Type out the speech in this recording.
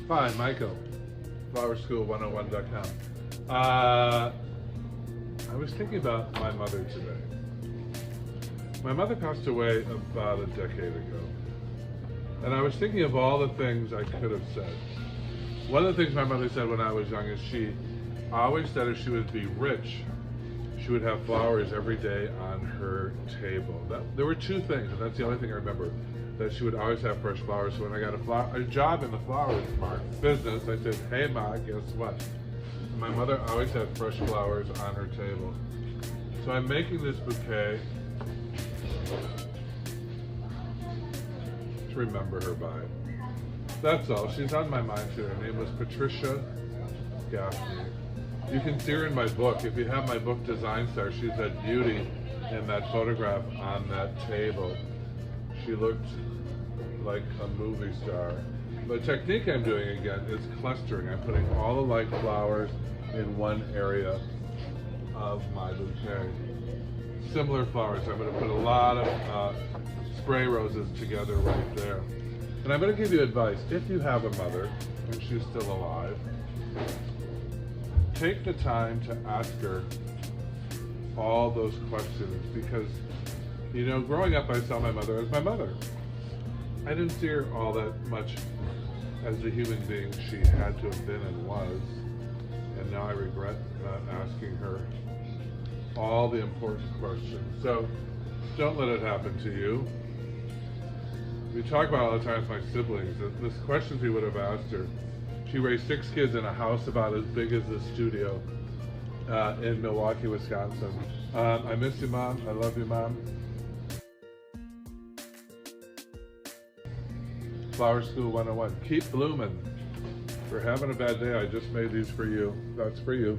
Hi, Michael. Flowerschool101.com. I was thinking about my mother today. My mother passed away about a decade ago. And I was thinking of all the things I could have said. One of the things my mother said when I was young is she always said if she would be rich, she would have flowers every day on her table. There were two things, and that's the only thing I remember, that she would always have fresh flowers. So when I got a job in the flower business, I said, hey Ma, guess what? And my mother always had fresh flowers on her table. So I'm making this bouquet to remember her by. That's all. She's on my mind today. Her name was Patricia Gaffney. You can see her in my book. If you have my book Design Star, she's that beauty in that photograph on that table. She looked like a movie star. The technique I'm doing again is clustering. I'm putting all the light flowers in one area of my bouquet. Similar flowers. I'm going to put a lot of spray roses together right there. And I'm going to give you advice. If you have a mother and she's still alive, take the time to ask her all those questions, because, you know, growing up I saw my mother as my mother. I didn't see her all that much as the human being she had to have been and was, and now I regret not asking her all the important questions. So don't let it happen to you. We talk about all the time with my siblings, the questions we would have asked her. She raised 6 kids in a house about as big as this studio in Milwaukee, Wisconsin. I miss you, Mom. I love you, Mom. Flower School 101. Keep blooming. If you're having a bad day, I just made these for you. That's for you.